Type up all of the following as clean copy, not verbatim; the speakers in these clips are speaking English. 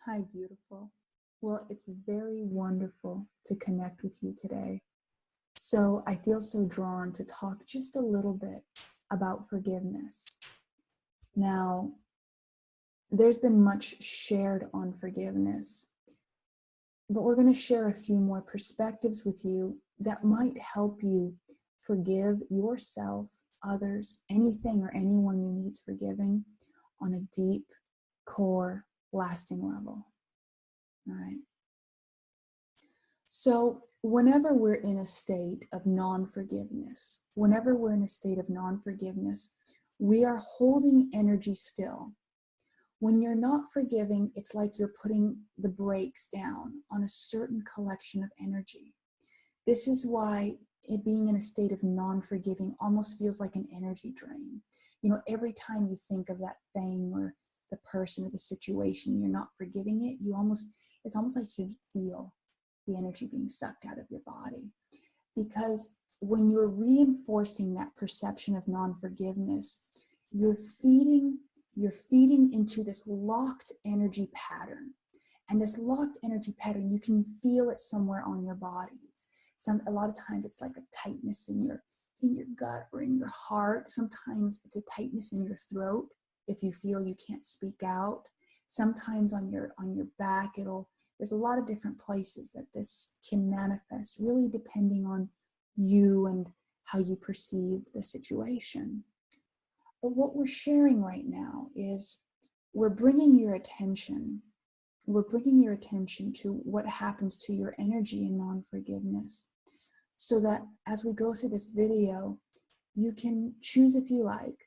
Hi, beautiful. Well, it's very wonderful to connect with you today. So I feel so drawn to talk just a little bit about forgiveness. Now, there's been much shared on forgiveness, but we're going to share a few more perspectives with you that might help you forgive yourself, others, anything or anyone you need forgiving on a deep, core, lasting level. All right. So, whenever we're in a state of non-forgiveness, we are holding energy still. When you're not forgiving, it's like you're putting the brakes down on a certain collection of energy. This is why it being in a state of non-forgiving almost feels like an energy drain. You know, every time you think of that thing or the person or the situation, you're not forgiving it, it's almost like you feel the energy being sucked out of your body. Because when you're reinforcing that perception of non-forgiveness, you're feeding into this locked energy pattern. And this locked energy pattern, you can feel it somewhere on your body. A lot of times it's like a tightness in your gut or in your heart. Sometimes it's a tightness in your throat if you feel you can't speak out. Sometimes on your back, there's a lot of different places that this can manifest, really depending on you and how you perceive the situation. But what we're sharing right now is we're bringing your attention to what happens to your energy in non-forgiveness, so that as we go through this video, you can choose, if you like,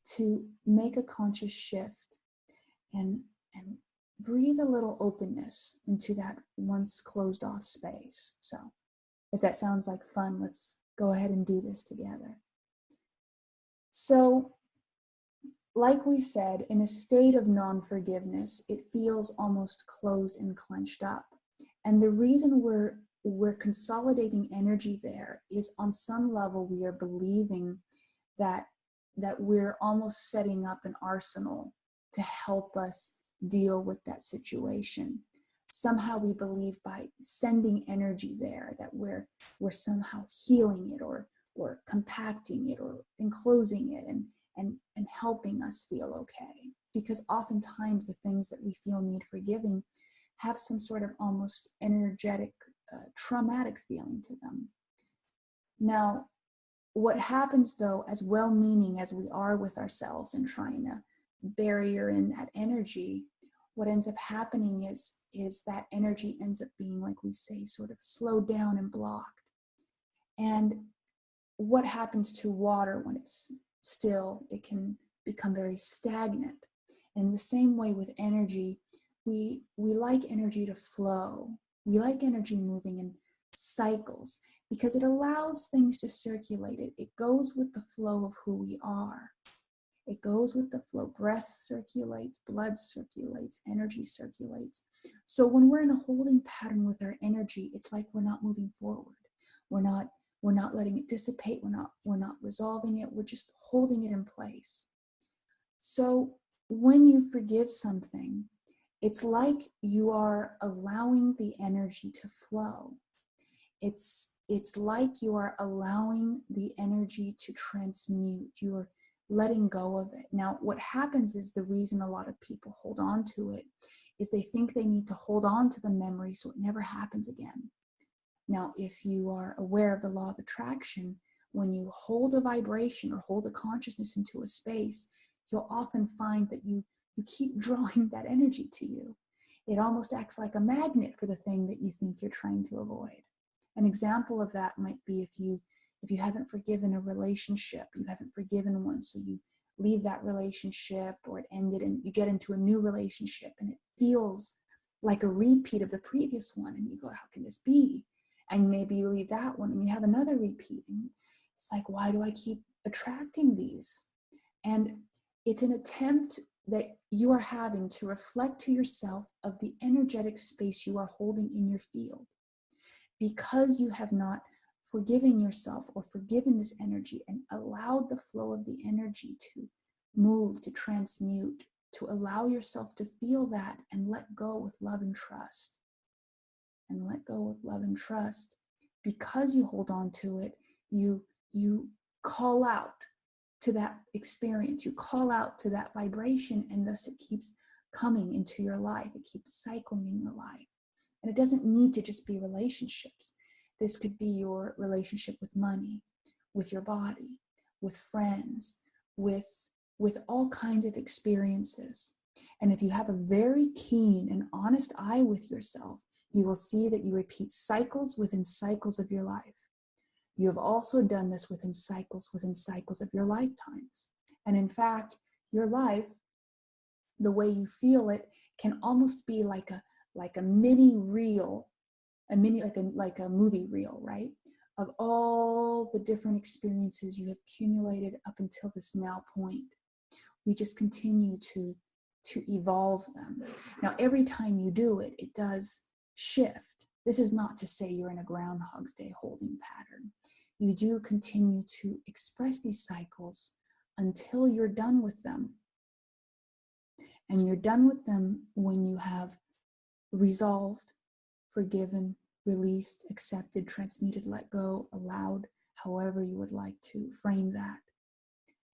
to make a conscious shift and breathe a little openness into that once closed off space. So if that sounds like fun, let's go ahead and do this together. So, like we said, in a state of non-forgiveness, it feels almost closed and clenched up. And the reason we're consolidating energy there is, on some level, we are believing that we're almost setting up an arsenal to help us deal with that situation. Somehow we believe by sending energy there that we're somehow healing it or compacting it or enclosing it and helping us feel okay. Because oftentimes the things that we feel need forgiving have some sort of almost energetic, traumatic feeling to them. Now, what happens though, as well-meaning as we are with ourselves and trying to barrier in that energy, what ends up happening is that energy ends up being, like we say, sort of slowed down and blocked. And what happens to water when it's still? It can become very stagnant. And in the same way with energy, we like energy to flow. We like energy moving in cycles because it allows things to circulate. It goes with the flow of who we are. It goes with the flow. Breath circulates, blood circulates, energy circulates. So when we're in a holding pattern with our energy, it's like we're not moving forward. We're not letting it dissipate. We're not resolving it. We're just holding it in place. So when you forgive something, it's like you are allowing the energy to flow. It's like you are allowing the energy to transmute. You're letting go of it. Now, what happens is, the reason a lot of people hold on to it is they think they need to hold on to the memory so it never happens again. Now, if you are aware of the law of attraction, when you hold a vibration or hold a consciousness into a space, you'll often find that you keep drawing that energy to you. It almost acts like a magnet for the thing that you think you're trying to avoid. An example of that might be if you haven't forgiven a relationship, you haven't forgiven one, so you leave that relationship or it ended and you get into a new relationship and it feels like a repeat of the previous one, and you go, how can this be? And maybe you leave that one and you have another repeat, and it's like, why do I keep attracting these? And it's an attempt that you are having to reflect to yourself of the energetic space you are holding in your field. Because you have not forgiven yourself or forgiven this energy and allowed the flow of the energy to move, to transmute, to allow yourself to feel that and let go with love and trust. And let go with love and trust. Because you hold on to it, you call out to that experience, you call out to that vibration, and thus it keeps coming into your life. It keeps cycling in your life. And it doesn't need to just be relationships. This could be your relationship with money, with your body, with friends, with all kinds of experiences. And if you have a very keen and honest eye with yourself, you will see that you repeat cycles within cycles of your life. You have also done this within cycles of your lifetimes. And in fact, your life, the way you feel it, can almost be like a mini reel, like a movie reel, right? Of all the different experiences you have accumulated up until this now point. We just continue to evolve them. Now, every time you do it, it does shift. This is not to say you're in a Groundhog's Day holding pattern. You do continue to express these cycles until you're done with them. And you're done with them when you have resolved, forgiven, released, accepted, transmuted, let go, allowed, however you would like to frame that,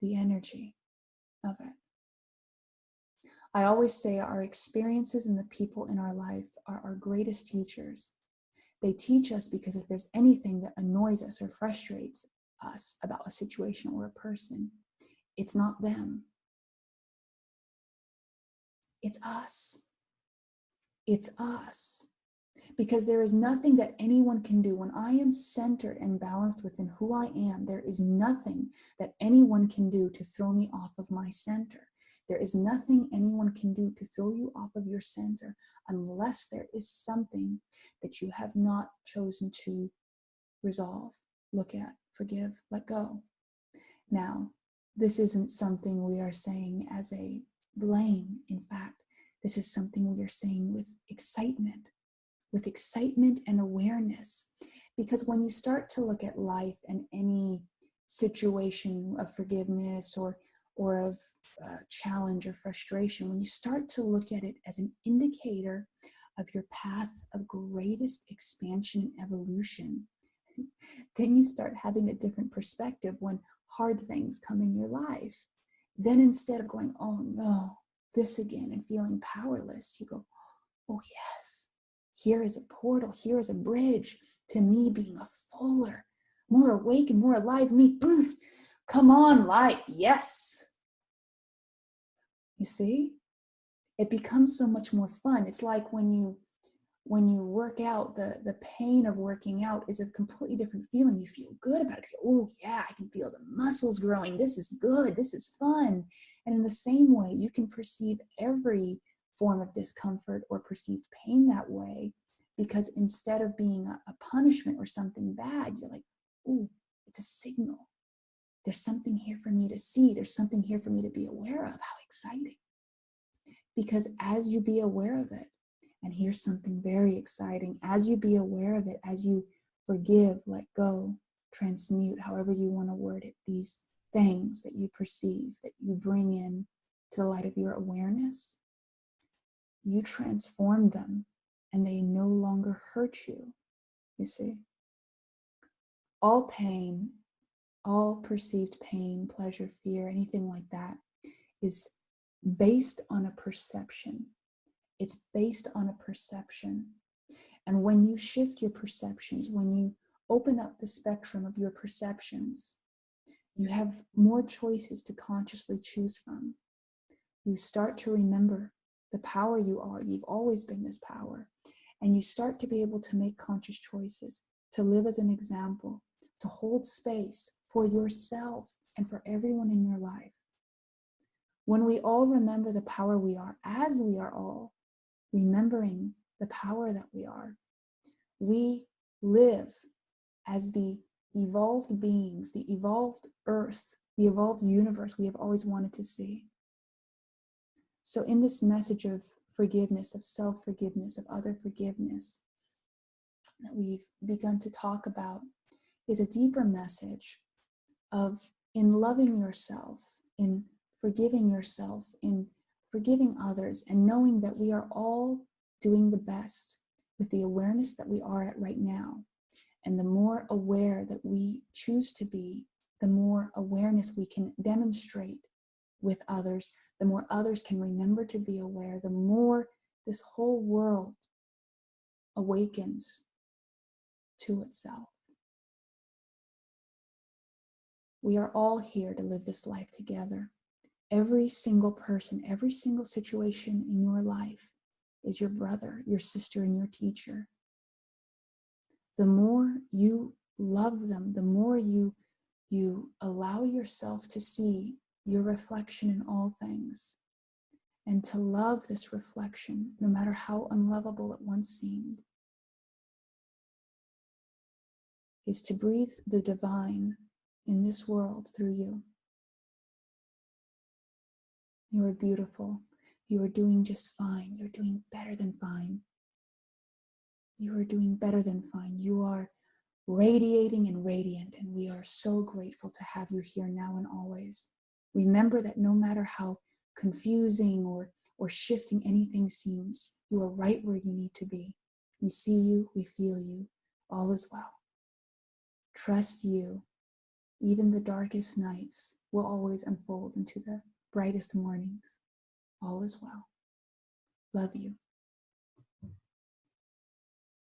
the energy of it. I always say our experiences and the people in our life are our greatest teachers. They teach us because if there's anything that annoys us or frustrates us about a situation or a person, it's not them. It's us. It's us. Because there is nothing that anyone can do. When I am centered and balanced within who I am, there is nothing that anyone can do to throw me off of my center. There is nothing anyone can do to throw you off of your center unless there is something that you have not chosen to resolve, look at, forgive, let go. Now, this isn't something we are saying as a blame. In fact, this is something we are saying with excitement and awareness. Because when you start to look at life and any situation of forgiveness or of challenge or frustration, when you start to look at it as an indicator of your path of greatest expansion and evolution, then you start having a different perspective when hard things come in your life. Then instead of going, oh no, this again, and feeling powerless, you go, oh yes, here is a portal, here is a bridge to me being a fuller, more awake and more alive me. Come on, life, yes. You see? It becomes so much more fun. It's like when you work out, the pain of working out is a completely different feeling. You feel good about it. Oh yeah, I can feel the muscles growing. This is good. This is fun. And in the same way, you can perceive every form of discomfort or perceived pain that way, because instead of being a punishment or something bad, you're like, oh, it's a signal. There's something here for me to see. There's something here for me to be aware of. How exciting. Because as you be aware of it, and here's something very exciting, as you be aware of it, as you forgive, let go, transmute, however you want to word it, these things that you perceive, that you bring in to the light of your awareness, you transform them and they no longer hurt you, you see? All pain, all perceived pain, pleasure, fear, anything like that is based on a perception. It's based on a perception. And when you shift your perceptions, when you open up the spectrum of your perceptions, you have more choices to consciously choose from. You start to remember the power you are. You've always been this power. And you start to be able to make conscious choices, to live as an example, to hold space for yourself and for everyone in your life. When we all remember the power we are, as we are all remembering the power that we live as the evolved beings, the evolved earth, the evolved universe we have always wanted to see. So in this message of forgiveness, of self-forgiveness, of other forgiveness that we've begun to talk about is a deeper message of, in loving yourself, in forgiving yourself, in forgiving others, and knowing that we are all doing the best with the awareness that we are at right now. And the more aware that we choose to be, the more awareness we can demonstrate with others, the more others can remember to be aware, the more this whole world awakens to itself. We are all here to live this life together. Every single person, every single situation in your life is your brother, your sister, and your teacher. The more you love them, the more you allow yourself to see your reflection in all things, and to love this reflection, no matter how unlovable it once seemed, is to breathe the divine in this world through you. You are beautiful. You are doing just fine. You're doing better than fine. You are doing better than fine. You are radiating and radiant, and we are so grateful to have you here now and always. Remember that no matter how confusing or shifting anything seems, you are right where you need to be. We see you, we feel you, all is well. Trust you. Even the darkest nights will always unfold into the brightest mornings. All is well. Love you.